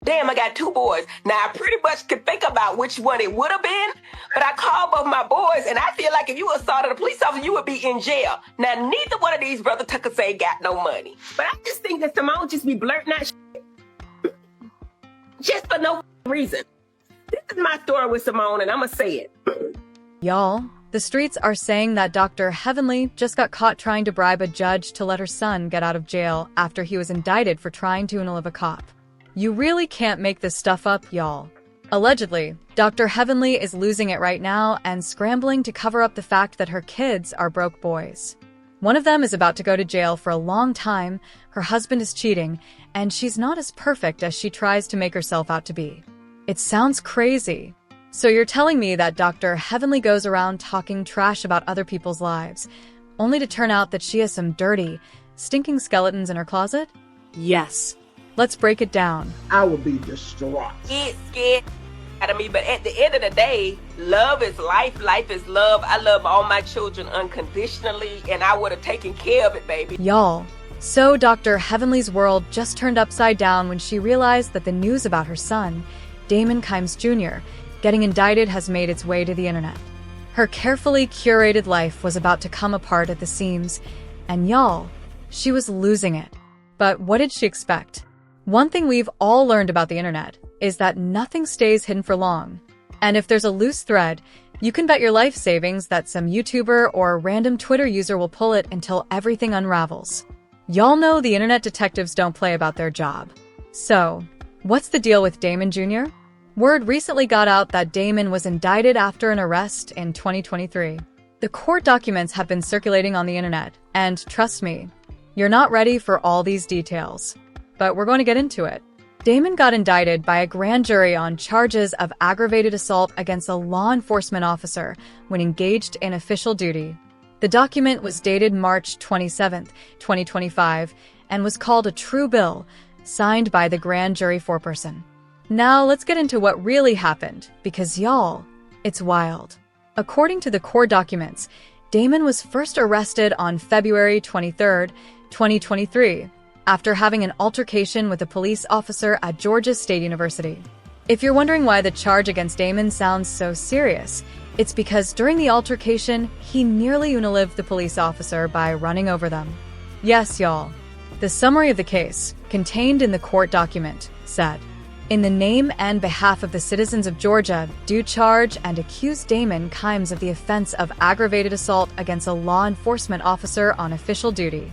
Damn, I got two boys. Now, I pretty much can think about which one it would have been, but I called both my boys, and I feel like if you assaulted a police officer, you would be in jail. Now, neither one of these brother Tuckers ain't got no money. But I just think that Simone just be blurting out shit just for no reason. This is my story with Simone, and I'm going to say it. Y'all, the streets are saying that Dr. Heavenly just got caught trying to bribe a judge to let her son get out of jail after he was indicted for trying to unalive a cop. You really can't make this stuff up, y'all. Allegedly, Dr. Heavenly is losing it right now and scrambling to cover up the fact that her kids are broke boys. One of them is about to go to jail for a long time, her husband is cheating, and she's not as perfect as she tries to make herself out to be. It sounds crazy. So you're telling me that Dr. Heavenly goes around talking trash about other people's lives, only to turn out that she has some dirty, stinking skeletons in her closet? Yes. Let's break it down. I would be distraught. It's scared out of me, but at the end of the day, love is life, life is love. I love all my children unconditionally, and I would have taken care of it, baby. Y'all, so Dr. Heavenly's world just turned upside down when she realized that the news about her son, Damon Kimes Jr., getting indicted has made its way to the internet. Her carefully curated life was about to come apart at the seams, and y'all, she was losing it. But what did she expect? One thing we've all learned about the internet is that nothing stays hidden for long. And if there's a loose thread, you can bet your life savings that some YouTuber or random Twitter user will pull it until everything unravels. Y'all know the internet detectives don't play about their job. So, what's the deal with Damon Jr.? Word recently got out that Damon was indicted after an arrest in 2023. The court documents have been circulating on the internet, and trust me, you're not ready for all these details. But we're going to get into it. Damon got indicted by a grand jury on charges of aggravated assault against a law enforcement officer when engaged in official duty. The document was dated March 27, 2025, and was called a true bill, signed by the grand jury foreperson. Now let's get into what really happened, because y'all, it's wild. According to the court documents, Damon was first arrested on February 23, 2023, after having an altercation with a police officer at Georgia State University. If you're wondering why the charge against Damon sounds so serious, it's because during the altercation, he nearly unalived the police officer by running over them. Yes, y'all. The summary of the case, contained in the court document, said, "In the name and behalf of the citizens of Georgia, do charge and accuse Damon Kimes of the offense of aggravated assault against a law enforcement officer on official duty."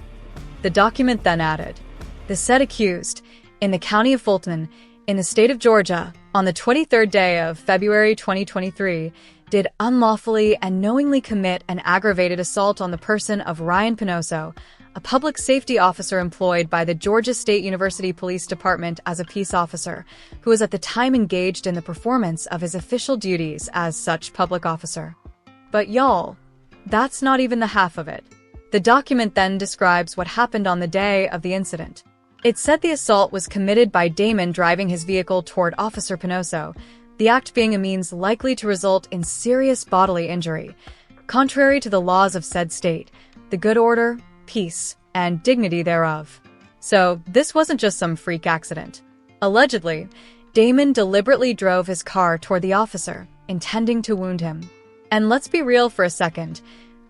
The document then added, "The said accused, in the county of Fulton, in the state of Georgia, on the 23rd day of February 2023, did unlawfully and knowingly commit an aggravated assault on the person of Ryan Pinoso, a public safety officer employed by the Georgia State University Police Department as a peace officer, who was at the time engaged in the performance of his official duties as such public officer." But y'all, that's not even the half of it. The document then describes what happened on the day of the incident. It said the assault was committed by Damon driving his vehicle toward Officer Pinoso, the act being a means likely to result in serious bodily injury, contrary to the laws of said state, the good order, peace, and dignity thereof. So, this wasn't just some freak accident. Allegedly, Damon deliberately drove his car toward the officer, intending to wound him. And let's be real for a second.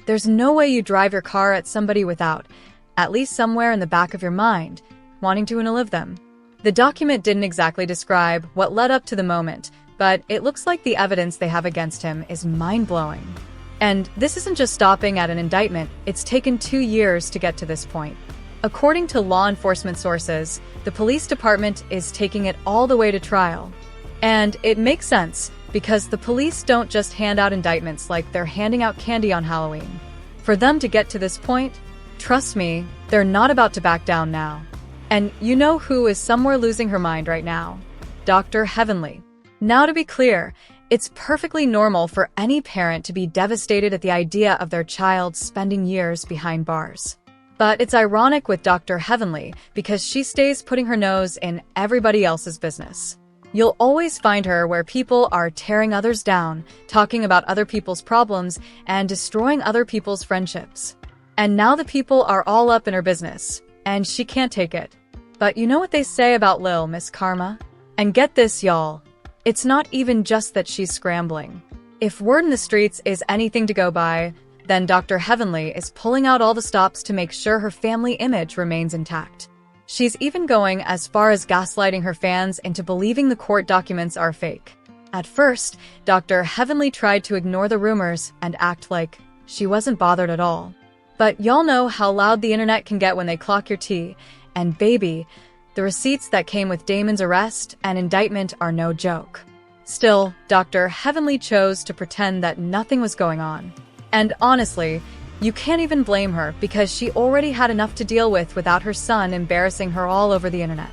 There's no way you drive your car at somebody without, at least somewhere in the back of your mind, wanting to unalive them. The document didn't exactly describe what led up to the moment, but it looks like the evidence they have against him is mind-blowing. And this isn't just stopping at an indictment, it's taken 2 years to get to this point. According to law enforcement sources, the police department is taking it all the way to trial. And it makes sense, because the police don't just hand out indictments like they're handing out candy on Halloween. For them to get to this point, trust me, they're not about to back down now. And you know who is somewhere losing her mind right now? Dr. Heavenly. Now to be clear, it's perfectly normal for any parent to be devastated at the idea of their child spending years behind bars. But it's ironic with Dr. Heavenly because she stays putting her nose in everybody else's business. You'll always find her where people are tearing others down, talking about other people's problems, and destroying other people's friendships. And now the people are all up in her business, and she can't take it. But you know what they say about Lil Miss Karma? And get this, y'all. It's not even just that she's scrambling. If word in the streets is anything to go by, then Dr. Heavenly is pulling out all the stops to make sure her family image remains intact. She's even going as far as gaslighting her fans into believing the court documents are fake. At first, Dr. Heavenly tried to ignore the rumors and act like she wasn't bothered at all. But y'all know how loud the internet can get when they clock your tea, and baby, the receipts that came with Damon's arrest and indictment are no joke. Still, Dr. Heavenly chose to pretend that nothing was going on. And honestly, you can't even blame her because she already had enough to deal with without her son embarrassing her all over the internet.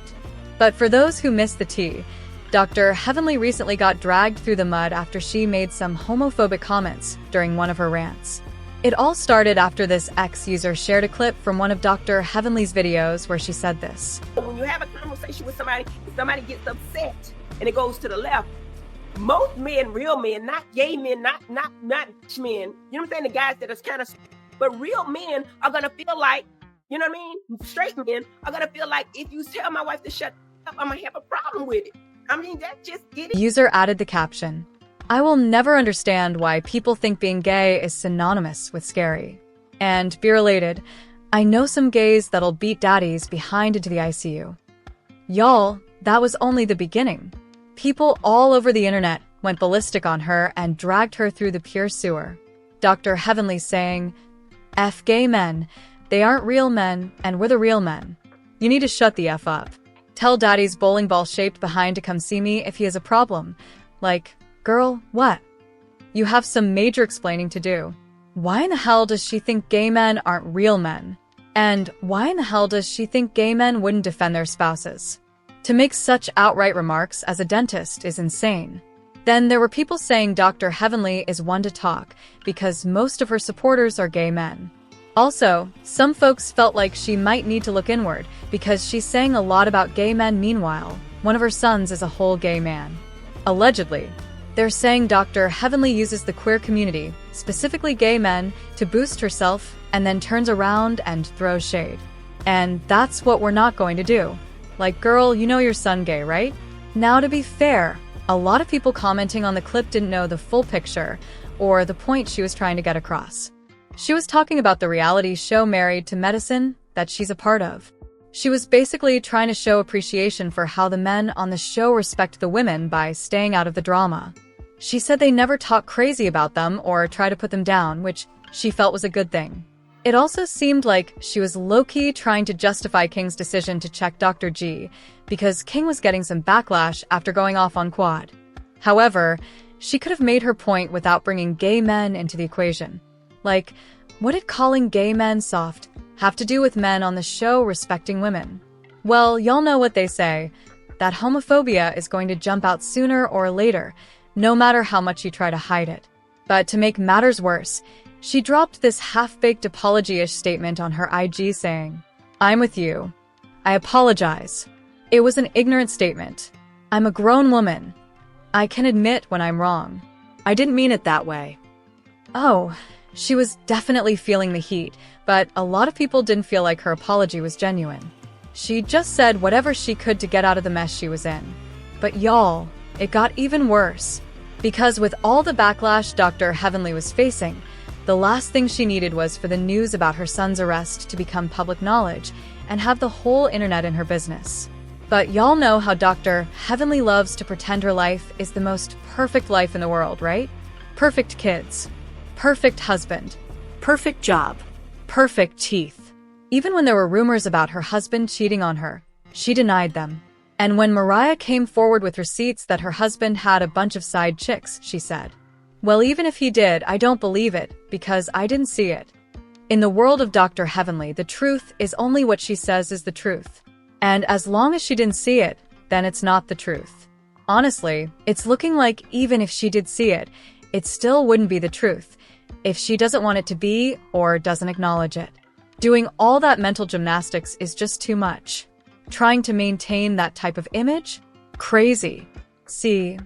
But for those who missed the tea, Dr. Heavenly recently got dragged through the mud after she made some homophobic comments during one of her rants. It all started after this ex-user shared a clip from one of Dr. Heavenly's videos where she said this. When you have a conversation with somebody gets upset and it goes to the left, most men, real men, not gay men, not men, you know what I'm saying, the guys that is kind of, but real men are going to feel like, you know what I mean, straight men are going to feel like if you tell my wife to shut up, I'm going to have a problem with it. I mean, that's just it. User added the caption, "I will never understand why people think being gay is synonymous with scary. And be related, I know some gays that'll beat daddies behind into the ICU." Y'all, that was only the beginning. People all over the internet went ballistic on her and dragged her through the pure sewer. Dr. Heavenly saying, "F gay men, they aren't real men and we're the real men. You need to shut the F up. Tell daddy's bowling ball shaped behind to come see me if he has a problem." Like, girl, what? You have some major explaining to do. Why in the hell does she think gay men aren't real men? And why in the hell does she think gay men wouldn't defend their spouses? To make such outright remarks as a dentist is insane. Then there were people saying Dr. Heavenly is one to talk because most of her supporters are gay men. Also, some folks felt like she might need to look inward because she's saying a lot about gay men. Meanwhile, one of her sons is a whole gay man. Allegedly, they're saying Dr. Heavenly uses the queer community, specifically gay men, to boost herself and then turns around and throws shade. And that's what we're not going to do. Like, girl, you know your son gay, right? Now, to be fair, a lot of people commenting on the clip didn't know the full picture or the point she was trying to get across. She was talking about the reality show Married to Medicine that she's a part of. She was basically trying to show appreciation for how the men on the show respect the women by staying out of the drama. She said they never talk crazy about them or try to put them down, which she felt was a good thing. It also seemed like she was low-key trying to justify King's decision to check Dr. G because King was getting some backlash after going off on Quad. However, she could have made her point without bringing gay men into the equation. Like, what did calling gay men soft have to do with men on the show respecting women? Well, y'all know what they say, that homophobia is going to jump out sooner or later, no matter how much you try to hide it. But to make matters worse, she dropped this half-baked apology-ish statement on her IG saying, "I'm with you. I apologize. It was an ignorant statement. I'm a grown woman. I can admit when I'm wrong. I didn't mean it that way." Oh, she was definitely feeling the heat, but a lot of people didn't feel like her apology was genuine. She just said whatever she could to get out of the mess she was in. But y'all, it got even worse. Because with all the backlash Dr. Heavenly was facing, the last thing she needed was for the news about her son's arrest to become public knowledge and have the whole internet in her business. But y'all know how Dr. Heavenly loves to pretend her life is the most perfect life in the world, right? Perfect kids. Perfect husband. Perfect job. Perfect teeth. Even when there were rumors about her husband cheating on her, she denied them. And when Mariah came forward with receipts that her husband had a bunch of side chicks, she said, "Well, even if he did, I don't believe it, because I didn't see it." In the world of Dr. Heavenly, the truth is only what she says is the truth. And as long as she didn't see it, then it's not the truth. Honestly, it's looking like even if she did see it, it still wouldn't be the truth, if she doesn't want it to be or doesn't acknowledge it. Doing all that mental gymnastics is just too much. Trying to maintain that type of image? Crazy. See,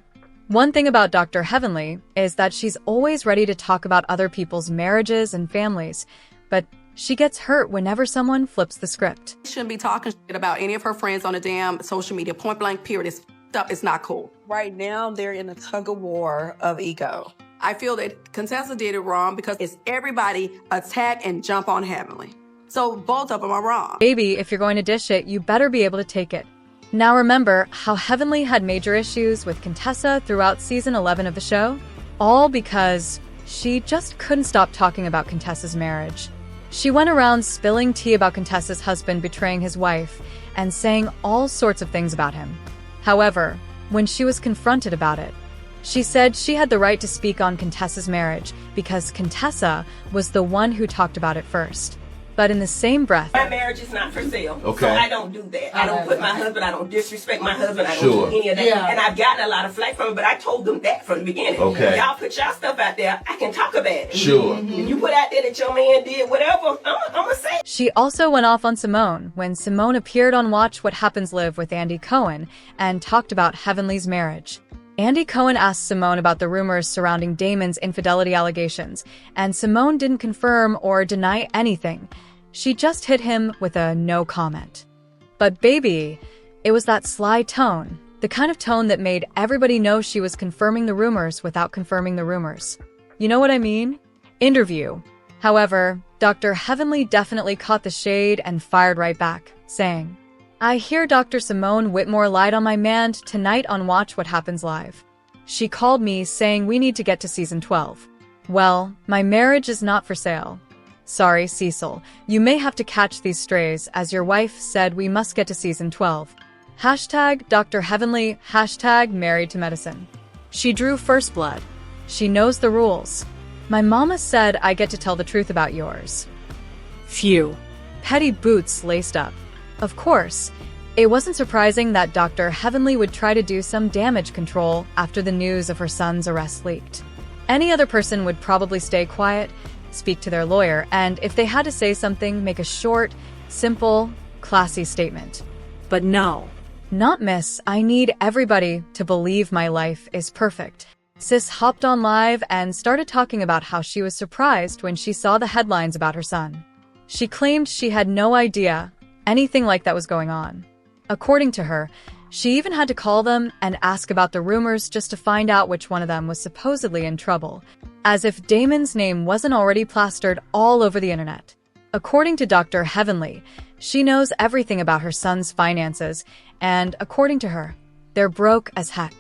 one thing about Dr. Heavenly is that she's always ready to talk about other people's marriages and families, but she gets hurt whenever someone flips the script. She shouldn't be talking shit about any of her friends on the damn social media, point blank, period. Stuff is not cool. Right now, they're in a tug of war of ego. I feel that Contessa did it wrong because it's everybody attack and jump on Heavenly. So both of them are wrong. Baby, if you're going to dish it, you better be able to take it. Now remember how Heavenly had major issues with Contessa throughout season 11 of the show? All because she just couldn't stop talking about Contessa's marriage. She went around spilling tea about Contessa's husband betraying his wife and saying all sorts of things about him. However, when she was confronted about it, she said she had the right to speak on Contessa's marriage because Contessa was the one who talked about it first. But in the same breath, my marriage is not for sale. Okay. So I don't do that. I don't put my husband, I don't disrespect my husband, I don't do any of that. Yeah. And I've gotten a lot of flack from it, but I told them that from the beginning. Okay. Y'all put y'all stuff out there, I can talk about it. Sure. When you put out there that your man did whatever, I'm gonna say. she also went off on Simone when Simone appeared on Watch What Happens Live with Andy Cohen and talked about Heavenly's marriage. Andy Cohen asked Simone about the rumors surrounding Damon's infidelity allegations, and Simone didn't confirm or deny anything. She just hit him with a no comment. But baby, it was that sly tone, the kind of tone that made everybody know she was confirming the rumors without confirming the rumors. You know what I mean? Interview. However, Dr. Heavenly definitely caught the shade and fired right back, saying, I hear Dr. Simone Whitmore lied on my man tonight on Watch What Happens Live. She called me saying we need to get to season 12. Well, my marriage is not for sale. Sorry, Cecil, you may have to catch these strays as your wife said we must get to season 12. Hashtag Dr. Heavenly, hashtag married to medicine. She drew first blood. She knows the rules. My mama said I get to tell the truth about yours. Phew. Petty boots laced up. Of course, it wasn't surprising that Dr. Heavenly would try to do some damage control after the news of her son's arrest leaked. Any other person would probably stay quiet, speak to their lawyer, and if they had to say something, make a short, simple, classy statement. But no. Not miss, I need everybody to believe my life is perfect. Sis hopped on live and started talking about how she was surprised when she saw the headlines about her son. She claimed she had no idea anything like that was going on. According to her, she even had to call them and ask about the rumors just to find out which one of them was supposedly in trouble, as if Damon's name wasn't already plastered all over the internet. According to Dr. Heavenly, she knows everything about her son's finances, and according to her, they're broke as heck.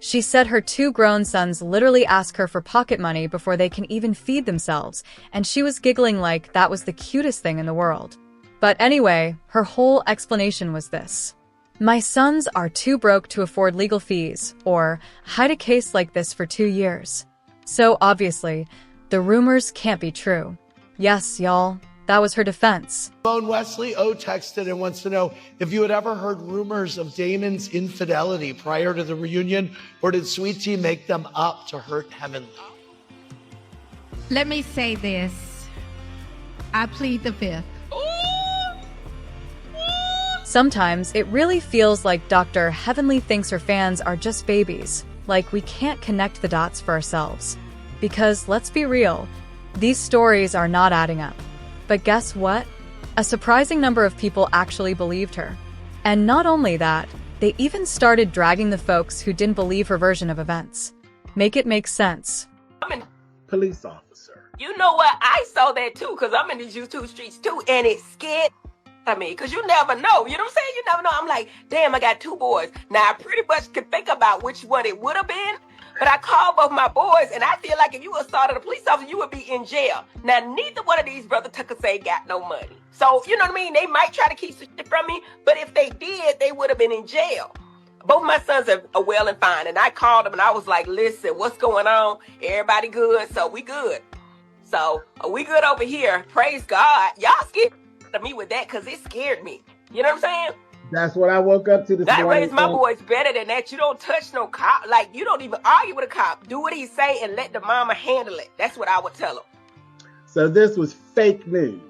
She said her two grown sons literally ask her for pocket money before they can even feed themselves, and she was giggling like that was the cutest thing in the world. But anyway, her whole explanation was this. My sons are too broke to afford legal fees or hide a case like this for 2 years. So obviously, the rumors can't be true. Yes, y'all, that was her defense. Simone Wesley O texted and wants to know if you had ever heard rumors of Damon's infidelity prior to the reunion, or did Sweet Tea make them up to hurt Heavenly? Let me say this. I plead the fifth. Sometimes it really feels like Dr. Heavenly thinks her fans are just babies, like we can't connect the dots for ourselves. Because let's be real, these stories are not adding up. But guess what? A surprising number of people actually believed her. And not only that, they even started dragging the folks who didn't believe her version of events. Make it make sense. Police officer. You know what? I saw that too, because I'm in these YouTube streets too, and it scared me, because you never know. You know what I'm saying? You never know. I'm like, damn, I got 2 boys. Now, I pretty much could think about which one it would have been, but I called both my boys, and I feel like if you assaulted a police officer, you would be in jail. Now, neither one of these brother Tucker say got no money. So, you know what I mean? They might try to keep some shit from me, but if they did, they would have been in jail. Both my sons are well and fine, and I called them, and I was like, listen, what's going on? Everybody good? So, we good. So, we good over here. Praise God. Y'all scared of me with that because it scared me. You know what I'm saying? That's what I woke up to this I morning. raised my boys better than that. You don't touch no cop. Like, you don't even argue with a cop. Do what he say and let the mama handle it. That's what I would tell him. So this was fake news.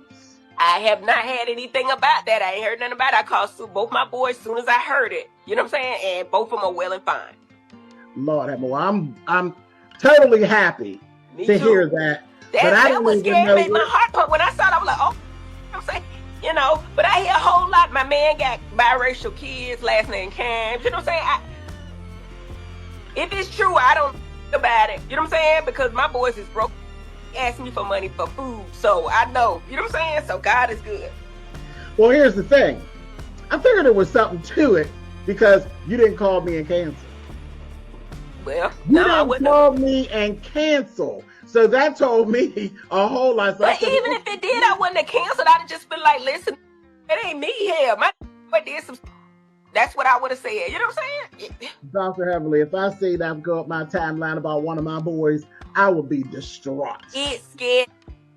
I have not had anything about that. I ain't heard nothing about it. I called both my boys as soon as I heard it. You know what I'm saying? And both of them are well and fine. Lord have mercy. Well, I'm totally happy to hear that. That was scary. Made my heart pump. When I saw it, I was like, oh, you know what I'm saying? You know, but I hear a whole lot. My man got biracial kids, last name Cam. You know what I'm saying? If it's true, I don't think about it. You know what I'm saying? Because my boys is broke. Asking me for money for food. So I know. You know what I'm saying? So God is good. Well, here's the thing. I figured there was something to it because you didn't call me and cancel. Well, You no, I didn't wouldn't. call me and cancel. So that told me a whole lot. So But even if it did, I wouldn't have canceled. I'd have just been like, listen, it ain't me here. My boy did some. That's what I would have said. You know what I'm saying? Dr. Heavenly, if I see that go up my timeline about one of my boys, I would be distraught. It scared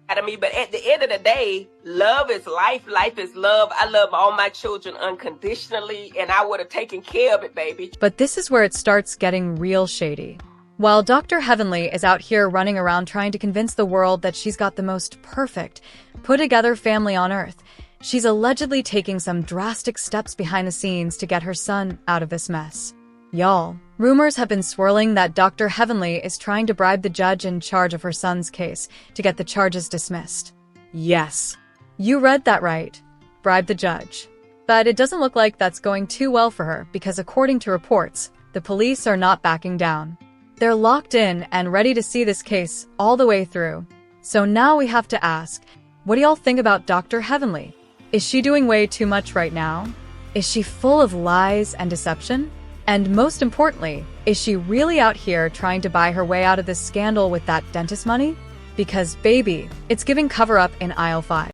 out of me. But at the end of the day, love is life. Life is love. I love all my children unconditionally, and I would have taken care of it, baby. But this is where it starts getting real shady. While Dr. Heavenly is out here running around trying to convince the world that she's got the most perfect, put-together family on Earth, she's allegedly taking some drastic steps behind the scenes to get her son out of this mess. Y'all, rumors have been swirling that Dr. Heavenly is trying to bribe the judge in charge of her son's case to get the charges dismissed. Yes, you read that right. Bribe the judge. But it doesn't look like that's going too well for her because according to reports, the police are not backing down. They're locked in and ready to see this case all the way through. So now we have to ask, what do y'all think about Dr. Heavenly? Is she doing way too much right now? Is she full of lies and deception? And most importantly, is she really out here trying to buy her way out of this scandal with that dentist money? Because baby, it's giving cover up in aisle 5.